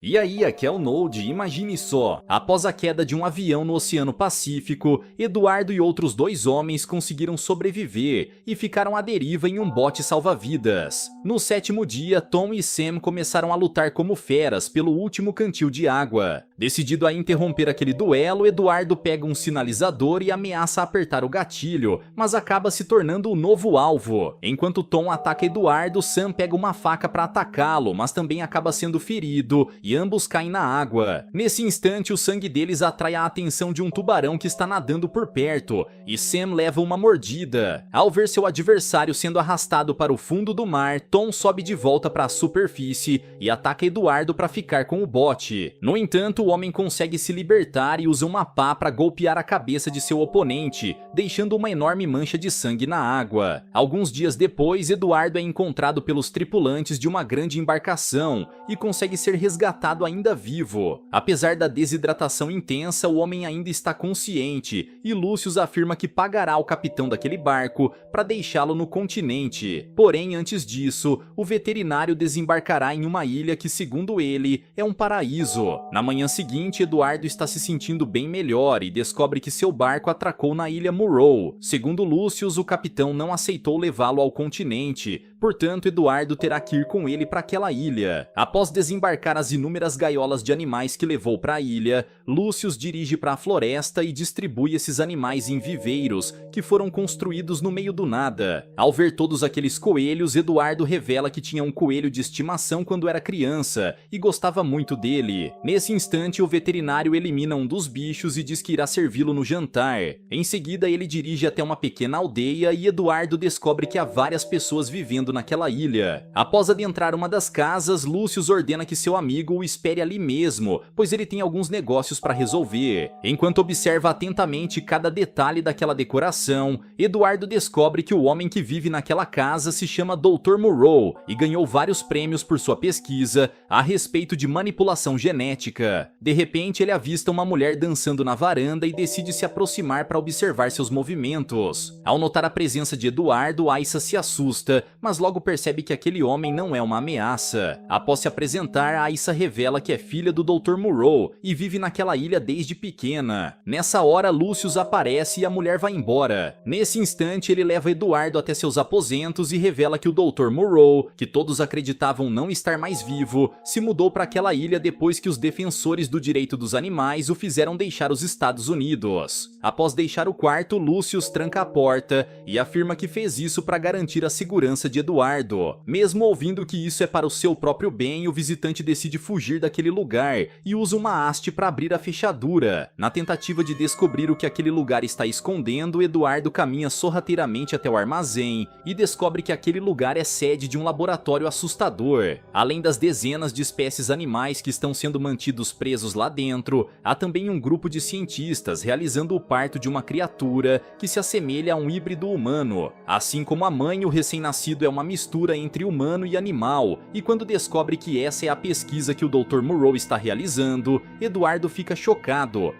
E aí, aqui é o Node, imagine só, após a queda de um avião no Oceano Pacífico, Eduardo e outros 2 homens conseguiram sobreviver e ficaram à deriva em um bote salva-vidas. No 7º dia, Tom e Sam começaram a lutar como feras pelo último cantil de água. Decidido a interromper aquele duelo, Eduardo pega um sinalizador e ameaça apertar o gatilho, mas acaba se tornando o novo alvo. Enquanto Tom ataca Eduardo, Sam pega uma faca para atacá-lo, mas também acaba sendo ferido e ambos caem na água. Nesse instante, o sangue deles atrai a atenção de um tubarão que está nadando por perto, e Sam leva uma mordida. Ao ver seu adversário sendo arrastado para o fundo do mar, Tom sobe de volta para a superfície e ataca Eduardo para ficar com o bote. No entanto, o homem consegue se libertar e usa uma pá para golpear a cabeça de seu oponente, deixando uma enorme mancha de sangue na água. Alguns dias depois, Eduardo é encontrado pelos tripulantes de uma grande embarcação e consegue ser resgatado ainda vivo. Apesar da desidratação intensa, o homem ainda está consciente e Lucius afirma que pagará ao capitão daquele barco para deixá-lo no continente. Porém, antes disso, o veterinário desembarcará em uma ilha que, segundo ele, é um paraíso. Na manhã seguinte, Eduardo está se sentindo bem melhor e descobre que seu barco atracou na ilha Murrow. Segundo Lucius, o capitão não aceitou levá-lo ao continente, portanto, Eduardo terá que ir com ele para aquela ilha. Após desembarcar as inúmeras gaiolas de animais que levou para a ilha, Lucius dirige para a floresta e distribui esses animais em viveiros que foram construídos no meio do nada. Ao ver todos aqueles coelhos, Eduardo revela que tinha um coelho de estimação quando era criança e gostava muito dele. Nesse instante, o veterinário elimina um dos bichos e diz que irá servi-lo no jantar. Em seguida, ele dirige até uma pequena aldeia e Eduardo descobre que há várias pessoas vivendo naquela ilha. Após adentrar uma das casas, Lucius ordena que seu amigo o espere ali mesmo, pois ele tem alguns negócios para resolver. Enquanto observa atentamente cada detalhe daquela decoração, Eduardo descobre que o homem que vive naquela casa se chama Dr. Murrow e ganhou vários prêmios por sua pesquisa a respeito de manipulação genética. De repente, ele avista uma mulher dançando na varanda e decide se aproximar para observar seus movimentos. Ao notar a presença de Eduardo, Aissa se assusta, mas logo percebe que aquele homem não é uma ameaça. Após se apresentar, Aissa revela que é filha do Dr. Murrow e vive naquela ilha desde pequena. Nessa hora, Lucius aparece e a mulher vai embora. Nesse instante, ele leva Eduardo até seus aposentos e revela que o Dr. Murrow, que todos acreditavam não estar mais vivo, se mudou para aquela ilha depois que os defensores do direito dos animais o fizeram deixar os Estados Unidos. Após deixar o quarto, Lucius tranca a porta e afirma que fez isso para garantir a segurança de Eduardo. Mesmo ouvindo que isso é para o seu próprio bem, o visitante decide fugir daquele lugar e usa uma haste para abrir a fechadura. Na tentativa de descobrir o que aquele lugar está escondendo, Eduardo caminha sorrateiramente até o armazém e descobre que aquele lugar é sede de um laboratório assustador. Além das dezenas de espécies animais que estão sendo mantidos presos lá dentro, há também um grupo de cientistas realizando o parto de uma criatura que se assemelha a um híbrido humano. Assim como a mãe, o recém-nascido é uma mistura entre humano e animal, e quando descobre que essa é a pesquisa que o Dr. Murrow está realizando, Eduardo fica chocado.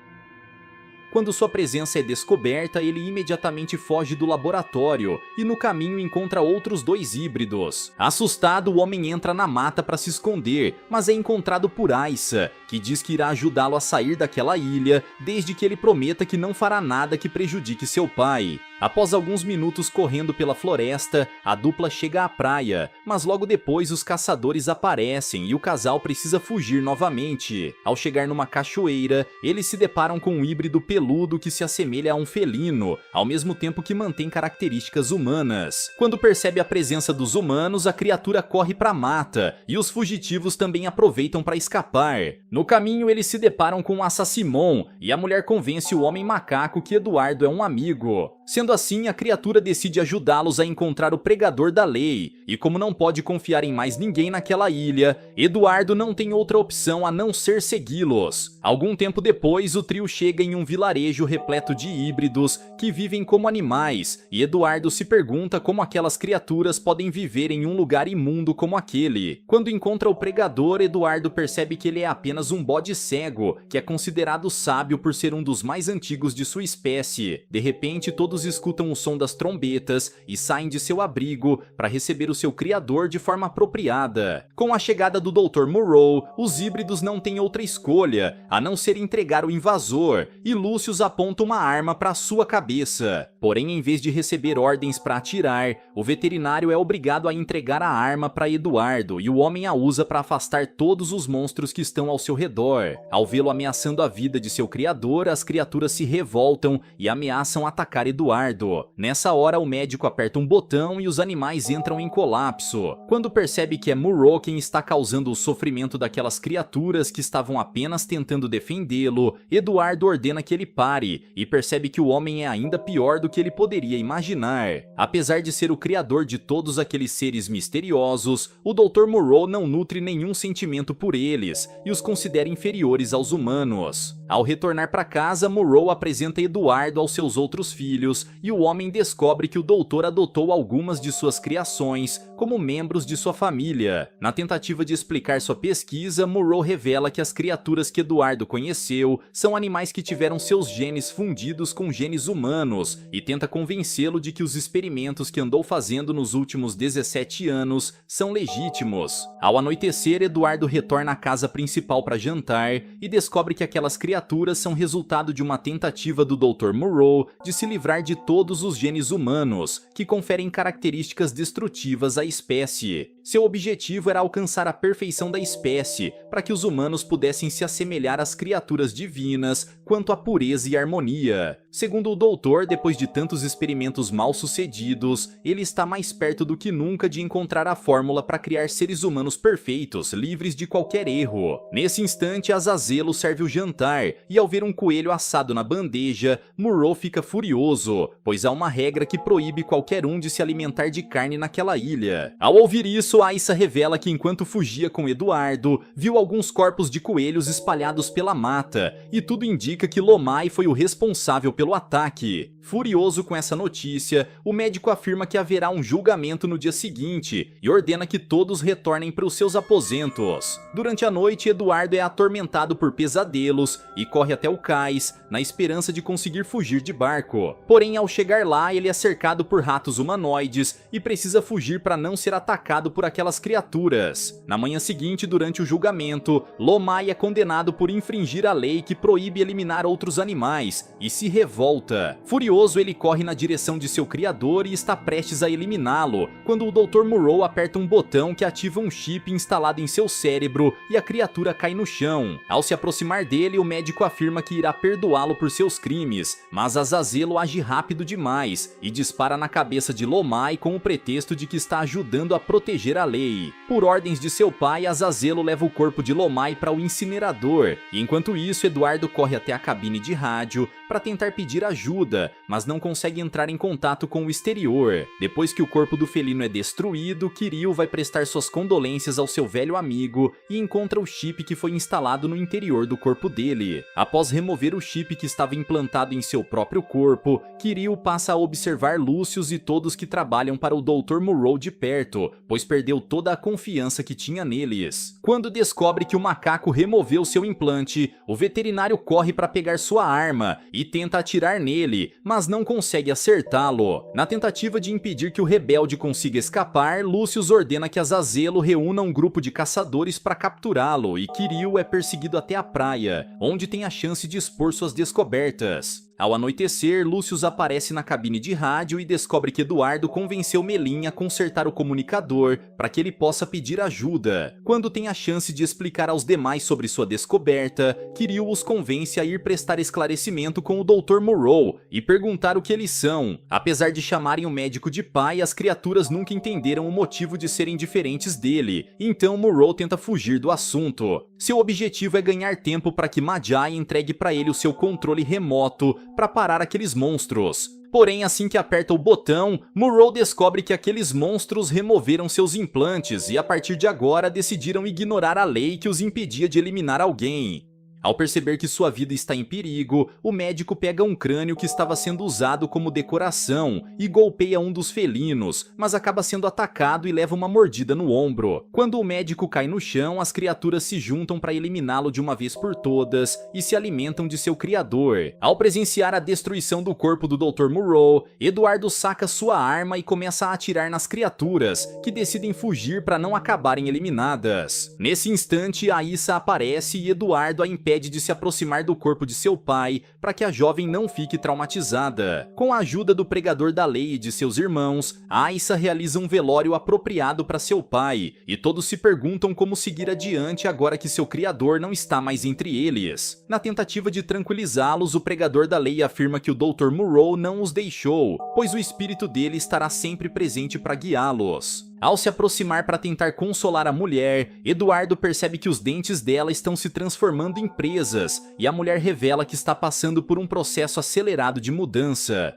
Quando sua presença é descoberta, ele imediatamente foge do laboratório e no caminho encontra outros 2 híbridos. Assustado, o homem entra na mata para se esconder, mas é encontrado por Aissa, que diz que irá ajudá-lo a sair daquela ilha, desde que ele prometa que não fará nada que prejudique seu pai. Após alguns minutos correndo pela floresta, a dupla chega à praia, mas logo depois os caçadores aparecem e o casal precisa fugir novamente. Ao chegar numa cachoeira, eles se deparam com um híbrido peludo que se assemelha a um felino, ao mesmo tempo que mantém características humanas. Quando percebe a presença dos humanos, a criatura corre para a mata e os fugitivos também aproveitam para escapar. No caminho, eles se deparam com um Assassimon e a mulher convence o homem macaco que Eduardo é um amigo. Sendo assim, a criatura decide ajudá-los a encontrar o pregador da lei, e como não pode confiar em mais ninguém naquela ilha, Eduardo não tem outra opção a não ser segui-los. Algum tempo depois, o trio chega em um vilarejo repleto de híbridos que vivem como animais, e Eduardo se pergunta como aquelas criaturas podem viver em um lugar imundo como aquele. Quando encontra o pregador, Eduardo percebe que ele é apenas um bode cego, que é considerado sábio por ser um dos mais antigos de sua espécie. De repente, todos escutam o som das trombetas e saem de seu abrigo para receber o seu criador de forma apropriada. Com a chegada do Dr. Moreau, os híbridos não têm outra escolha a não ser entregar o invasor, e Lucius aponta uma arma para sua cabeça. Porém, em vez de receber ordens para atirar, o veterinário é obrigado a entregar a arma para Eduardo e o homem a usa para afastar todos os monstros que estão ao seu redor. Ao vê-lo ameaçando a vida de seu criador, as criaturas se revoltam e ameaçam atacar Eduardo. Nessa hora, o médico aperta um botão e os animais entram em colapso. Quando percebe que é Moreau quem está causando o sofrimento daquelas criaturas que estavam apenas tentando defendê-lo, Eduardo ordena que ele pare e percebe que o homem é ainda pior do que ele poderia imaginar. Apesar de ser o criador de todos aqueles seres misteriosos, o Dr. Moreau não nutre nenhum sentimento por eles e os considera inferiores aos humanos. Ao retornar para casa, Moreau apresenta Eduardo aos seus outros filhos e o homem descobre que o doutor adotou algumas de suas criações como membros de sua família. Na tentativa de explicar sua pesquisa, Moreau revela que as criaturas que Eduardo conheceu são animais que tiveram seus genes fundidos com genes humanos e tenta convencê-lo de que os experimentos que andou fazendo nos últimos 17 anos são legítimos. Ao anoitecer, Eduardo retorna à casa principal para jantar e descobre que aquelas criaturas são resultado de uma tentativa do Dr. Moreau de se livrar de todos os genes humanos, que conferem características destrutivas à espécie. Seu objetivo era alcançar a perfeição da espécie, para que os humanos pudessem se assemelhar às criaturas divinas quanto à pureza e harmonia. Segundo o doutor, depois de tantos experimentos mal sucedidos, ele está mais perto do que nunca de encontrar a fórmula para criar seres humanos perfeitos, livres de qualquer erro. Nesse instante, Azazello serve o jantar, e ao ver um coelho assado na bandeja, Moreau fica furioso, pois há uma regra que proíbe qualquer um de se alimentar de carne naquela ilha. Ao ouvir isso, Aissa revela que enquanto fugia com Eduardo, viu alguns corpos de coelhos espalhados pela mata, e tudo indica que Lomai foi o responsável pelo ataque. Furioso com essa notícia, o médico afirma que haverá um julgamento no dia seguinte e ordena que todos retornem para os seus aposentos. Durante a noite, Eduardo é atormentado por pesadelos e corre até o cais, na esperança de conseguir fugir de barco. Porém, ao chegar lá, ele é cercado por ratos humanoides e precisa fugir para não ser atacado por aquelas criaturas. Na manhã seguinte, durante o julgamento, Lomai é condenado por infringir a lei que proíbe eliminar outros animais e se revolta. Furioso, ele corre na direção de seu criador e está prestes a eliminá-lo, quando o Dr. Moreau aperta um botão que ativa um chip instalado em seu cérebro e a criatura cai no chão. Ao se aproximar dele, o médico afirma que irá perdoá-lo por seus crimes, mas Azazello age rápido demais e dispara na cabeça de Lomai com o pretexto de que está ajudando a proteger a lei. Por ordens de seu pai, Azazello leva o corpo de Lomai para o incinerador, e enquanto isso, Eduardo corre até a cabine de rádio para tentar pedir ajuda, mas não consegue entrar em contato com o exterior. Depois que o corpo do felino é destruído, Kiryu vai prestar suas condolências ao seu velho amigo e encontra o chip que foi instalado no interior do corpo dele. Após remover o chip que estava implantado em seu próprio corpo, Kiryu passa a observar Lucius e todos que trabalham para o Dr. Moreau de perto, pois perdeu toda a confiança que tinha neles. Quando descobre que o macaco removeu seu implante, o veterinário corre para pegar sua arma e tenta atirar nele, mas não consegue acertá-lo. Na tentativa de impedir que o rebelde consiga escapar, Lucius ordena que Azazello reúna um grupo de caçadores para capturá-lo e Kiryu é perseguido até a praia, onde tem a chance de expor suas descobertas. Ao anoitecer, Lucius aparece na cabine de rádio e descobre que Eduardo convenceu Melin a consertar o comunicador para que ele possa pedir ajuda. Quando tem a chance de explicar aos demais sobre sua descoberta, Kiryu os convence a ir prestar esclarecimento com o Dr. Moreau e perguntar o que eles são. Apesar de chamarem o médico de pai, as criaturas nunca entenderam o motivo de serem diferentes dele, então Moreau tenta fugir do assunto. Seu objetivo é ganhar tempo para que Madjai entregue para ele o seu controle remoto para parar aqueles monstros. Porém, assim que aperta o botão, Moreau descobre que aqueles monstros removeram seus implantes e a partir de agora decidiram ignorar a lei que os impedia de eliminar alguém. Ao perceber que sua vida está em perigo, o médico pega um crânio que estava sendo usado como decoração e golpeia um dos felinos, mas acaba sendo atacado e leva uma mordida no ombro. Quando o médico cai no chão, as criaturas se juntam para eliminá-lo de uma vez por todas e se alimentam de seu criador. Ao presenciar a destruição do corpo do Dr. Moreau, Eduardo saca sua arma e começa a atirar nas criaturas, que decidem fugir para não acabarem eliminadas. Nesse instante, Aissa aparece e Eduardo a impede de se aproximar do corpo de seu pai para que a jovem não fique traumatizada. Com a ajuda do pregador da lei e de seus irmãos, Aissa realiza um velório apropriado para seu pai, e todos se perguntam como seguir adiante agora que seu criador não está mais entre eles. Na tentativa de tranquilizá-los, o pregador da lei afirma que o Dr. Moreau não os deixou, pois o espírito dele estará sempre presente para guiá-los. Ao se aproximar para tentar consolar a mulher, Eduardo percebe que os dentes dela estão se transformando em presas, e a mulher revela que está passando por um processo acelerado de mudança.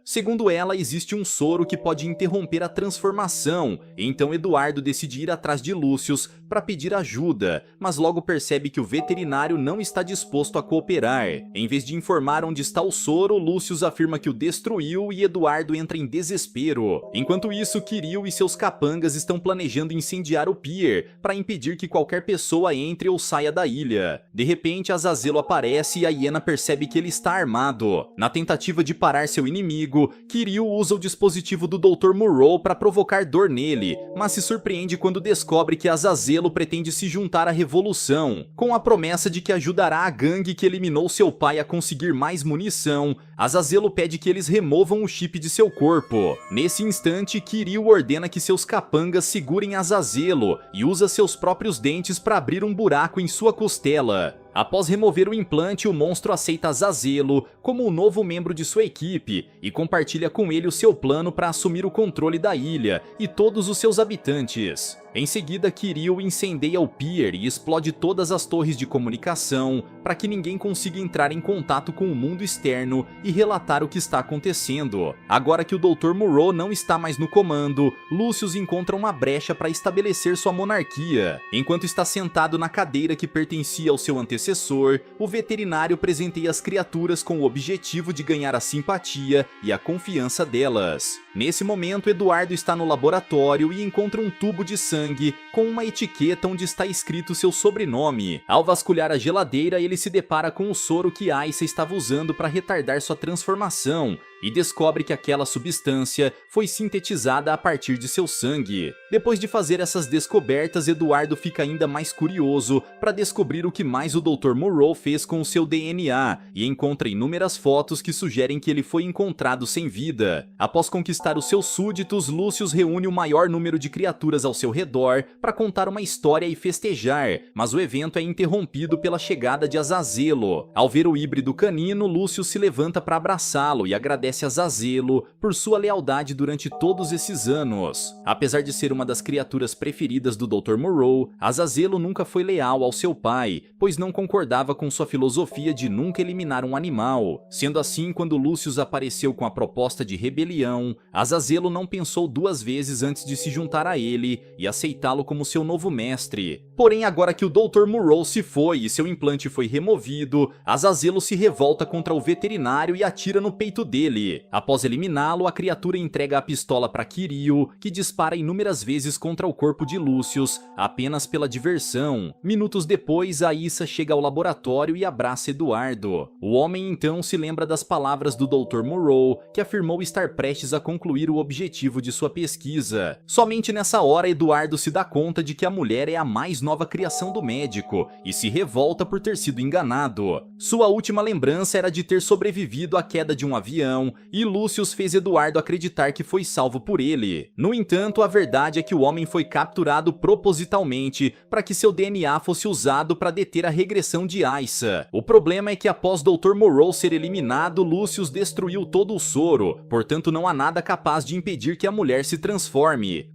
Segundo ela, existe um soro que pode interromper a transformação, então Eduardo decide ir atrás de Lucius para pedir ajuda, mas logo percebe que o veterinário não está disposto a cooperar. Em vez de informar onde está o soro, Lucius afirma que o destruiu e Eduardo entra em desespero. Enquanto isso, Kiryu e seus capangas estão planejando incendiar o pier para impedir que qualquer pessoa entre ou saia da ilha. De repente, Azazel aparece e a hiena percebe que ele está armado. Na tentativa de parar seu inimigo, Kiryu usa o dispositivo do Dr. Moreau para provocar dor nele, mas se surpreende quando descobre que Azazel pretende se juntar à revolução. Com a promessa de que ajudará a gangue que eliminou seu pai a conseguir mais munição, Azazel pede que eles removam o chip de seu corpo. Nesse instante, Kiryu ordena que seus capangas segurem Azazel e usa seus próprios dentes para abrir um buraco em sua costela. Após remover o implante, o monstro aceita Azazel como um novo membro de sua equipe e compartilha com ele o seu plano para assumir o controle da ilha e todos os seus habitantes. Em seguida, Kiryu incendeia o pier e explode todas as torres de comunicação para que ninguém consiga entrar em contato com o mundo externo e relatar o que está acontecendo. Agora que o Dr. Moreau não está mais no comando, Lucius encontra uma brecha para estabelecer sua monarquia. Enquanto está sentado na cadeira que pertencia ao seu antecessor, o veterinário presenteia as criaturas com o objetivo de ganhar a simpatia e a confiança delas. Nesse momento, Eduardo está no laboratório e encontra um tubo de sangue com uma etiqueta onde está escrito seu sobrenome. Ao vasculhar a geladeira, ele se depara com o soro que Aissa estava usando para retardar sua transformação e descobre que aquela substância foi sintetizada a partir de seu sangue. Depois de fazer essas descobertas, Eduardo fica ainda mais curioso para descobrir o que mais o Dr. Moreau fez com o seu DNA e encontra inúmeras fotos que sugerem que ele foi encontrado sem vida. Após conquistar os seus súditos, Lucius reúne o maior número de criaturas ao seu redor para contar uma história e festejar, mas o evento é interrompido pela chegada de Azazel. Ao ver o híbrido canino, Lucius se levanta para abraçá-lo e agradece a Azazel por sua lealdade durante todos esses anos. Apesar de ser uma das criaturas preferidas do Dr. Moreau, Azazel nunca foi leal ao seu pai, pois não concordava com sua filosofia de nunca eliminar um animal. Sendo assim, quando Lucius apareceu com a proposta de rebelião, Azazel não pensou duas vezes antes de se juntar a ele e aceitá-lo como seu novo mestre. Porém, agora que o Dr. Moreau se foi e seu implante foi removido, Azazel se revolta contra o veterinário e atira no peito dele. Após eliminá-lo, a criatura entrega a pistola para Kiryu, que dispara inúmeras vezes contra o corpo de Lucius, apenas pela diversão. Minutos depois, Aissa chega ao laboratório e abraça Eduardo. O homem então se lembra das palavras do Dr. Moreau, que afirmou estar prestes a concluir o objetivo de sua pesquisa. Somente nessa hora, Eduardo se dá conta de que a mulher é a mais nova criação do médico e se revolta por ter sido enganado. Sua última lembrança era de ter sobrevivido à queda de um avião e Lucius fez Eduardo acreditar que foi salvo por ele. No entanto, a verdade é que o homem foi capturado propositalmente para que seu DNA fosse usado para deter a regressão de Aissa. O problema é que após Dr. Moreau ser eliminado, Lucius destruiu todo o soro, portanto não há nada capaz de impedir que a mulher se transforme.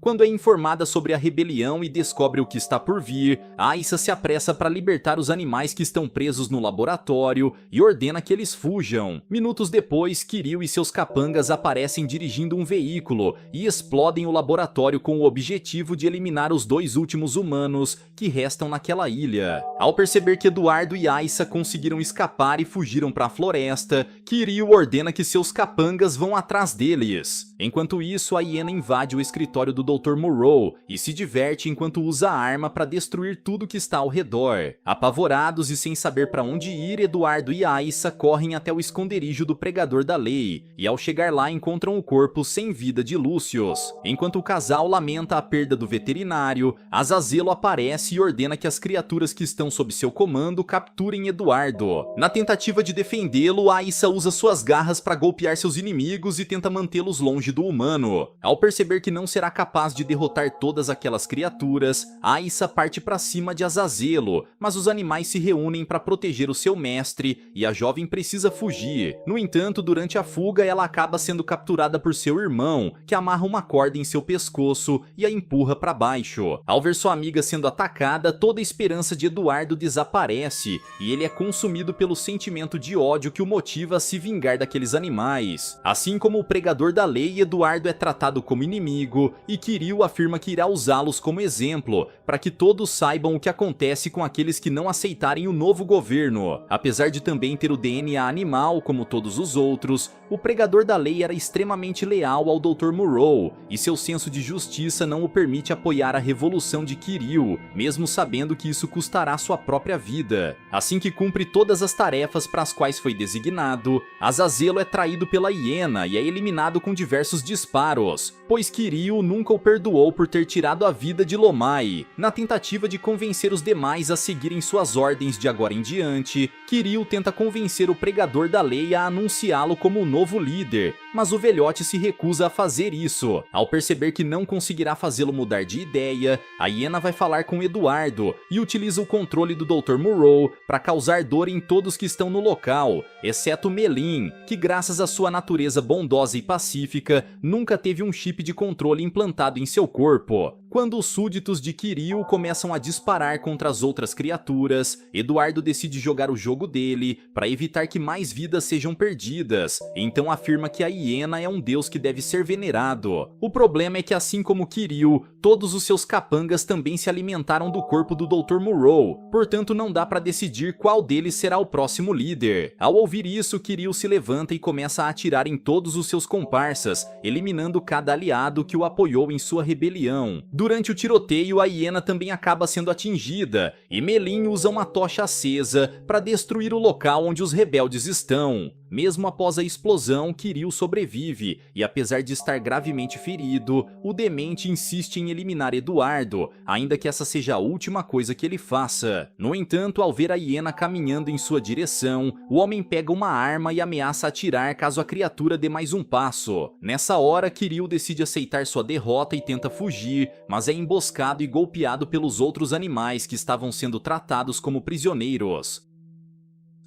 Quando é informada sobre a rebelião e descobre o que está por vir, Aissa se apressa para libertar os animais que estão presos no laboratório e ordena que eles fujam. Minutos depois, Kiryu e seus capangas aparecem dirigindo um veículo e explodem o laboratório com o objetivo de eliminar os 2 últimos humanos que restam naquela ilha. Ao perceber que Eduardo e Aissa conseguiram escapar e fugiram para a floresta, Kiryu ordena que seus capangas vão atrás deles. Enquanto isso, a hiena invade o escritório do Dr. Moreau e se diverte enquanto usa a arma para destruir tudo que está ao redor. Apavorados e sem saber para onde ir, Eduardo e Aissa correm até o esconderijo do pregador da lei e ao chegar lá encontram o corpo sem vida de Lucius. Enquanto o casal lamenta a perda do veterinário, Azazello aparece e ordena que as criaturas que estão sob seu comando capturem Eduardo. Na tentativa de defendê-lo, Aissa usa suas garras para golpear seus inimigos e tenta mantê-los longe do humano. Ao perceber que não será capaz de derrotar todas aquelas criaturas, Aissa parte para cima de Azazello, mas os animais se reúnem para proteger o seu mestre e a jovem precisa fugir. No entanto, durante a fuga, ela acaba sendo capturada por seu irmão, que amarra uma corda em seu pescoço e a empurra para baixo. Ao ver sua amiga sendo atacada, toda a esperança de Eduardo desaparece e ele é consumido pelo sentimento de ódio que o motiva a se vingar daqueles animais. Assim como o pregador da lei, Eduardo é tratado como inimigo e Kiryu afirma que irá usá-los como exemplo para que todos saibam o que acontece com aqueles que não aceitarem o novo governo. Apesar de também ter o DNA animal como todos os outros, o pregador da lei era extremamente leal ao Dr. Moreau e seu senso de justiça não o permite apoiar a revolução de Kiryu, mesmo sabendo que isso custará sua própria vida. Assim que cumpre todas as tarefas para as quais foi designado, Azazello é traído pela hiena e é eliminado com diversos disparos, pois Kiryu nunca o perdoou por ter tirado a vida de Lomai. Na tentativa de convencer os demais a seguirem suas ordens de agora em diante, Kiryu tenta convencer o pregador da lei a anunciá-lo como o novo líder, mas o velhote se recusa a fazer isso. Ao perceber que não conseguirá fazê-lo mudar de ideia, a hiena vai falar com Eduardo e utiliza o controle do Dr. Moreau para causar dor em todos que estão no local, exceto Melim, que graças à sua natureza bondosa e pacífica, nunca teve um chip de controle implantado em seu corpo. Quando os súditos de Kiryu começam a disparar contra as outras criaturas, Eduardo decide jogar o jogo dele para evitar que mais vidas sejam perdidas, então afirma que a hiena é um deus que deve ser venerado. O problema é que, assim como Kiryu, todos os seus capangas também se alimentaram do corpo do Dr. Moreau, portanto não dá para decidir qual deles será o próximo líder. Ao ouvir isso, Kiryu se levanta e começa a atirar em todos os seus comparsas, eliminando cada aliado que o apoiou em sua rebelião. Durante o tiroteio, a hiena também acaba sendo atingida, e Melim usa uma tocha acesa para destruir o local onde os rebeldes estão. Mesmo após a explosão, Kiryu sobrevive, e apesar de estar gravemente ferido, o demente insiste em eliminar Eduardo, ainda que essa seja a última coisa que ele faça. No entanto, ao ver a hiena caminhando em sua direção, o homem pega uma arma e ameaça atirar caso a criatura dê mais um passo. Nessa hora, Kiryu decide aceitar sua derrota e tenta fugir, mas é emboscado e golpeado pelos outros animais que estavam sendo tratados como prisioneiros.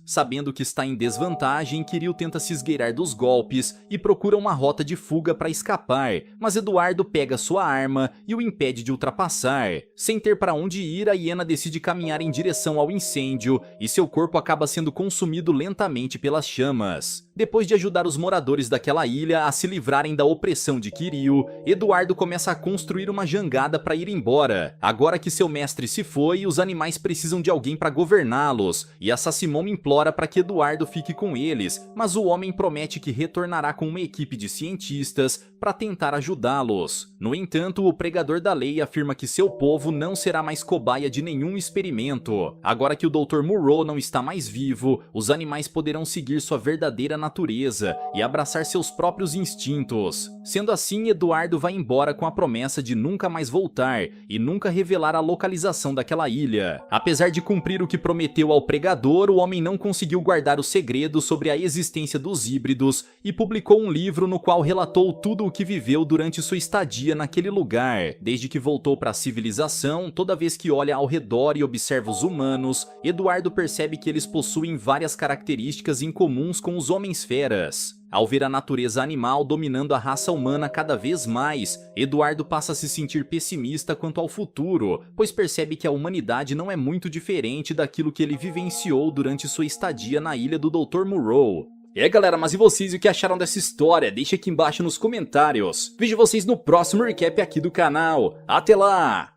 Sabendo que está em desvantagem, Kiryu tenta se esgueirar dos golpes e procura uma rota de fuga para escapar, mas Eduardo pega sua arma e o impede de ultrapassar. Sem ter para onde ir, a hiena decide caminhar em direção ao incêndio e seu corpo acaba sendo consumido lentamente pelas chamas. Depois de ajudar os moradores daquela ilha a se livrarem da opressão de Kiryu, Eduardo começa a construir uma jangada para ir embora. Agora que seu mestre se foi, os animais precisam de alguém para governá-los, e a Sassimon implora para que Eduardo fique com eles, mas o homem promete que retornará com uma equipe de cientistas para tentar ajudá-los. No entanto, o pregador da lei afirma que seu povo não será mais cobaia de nenhum experimento. Agora que o Dr. Moreau não está mais vivo, os animais poderão seguir sua verdadeira natureza e abraçar seus próprios instintos. Sendo assim, Eduardo vai embora com a promessa de nunca mais voltar e nunca revelar a localização daquela ilha. Apesar de cumprir o que prometeu ao pregador, o homem não conseguiu guardar o segredo sobre a existência dos híbridos e publicou um livro no qual relatou tudo o que viveu durante sua estadia naquele lugar. Desde que voltou para a civilização, toda vez que olha ao redor e observa os humanos, Eduardo percebe que eles possuem várias características incomuns com os homens jovens feras. Ao ver a natureza animal dominando a raça humana cada vez mais, Eduardo passa a se sentir pessimista quanto ao futuro, pois percebe que a humanidade não é muito diferente daquilo que ele vivenciou durante sua estadia na ilha do Dr. Moreau. Galera, mas e vocês, o que acharam dessa história? Deixa aqui embaixo nos comentários. Vejo vocês no próximo recap aqui do canal. Até lá!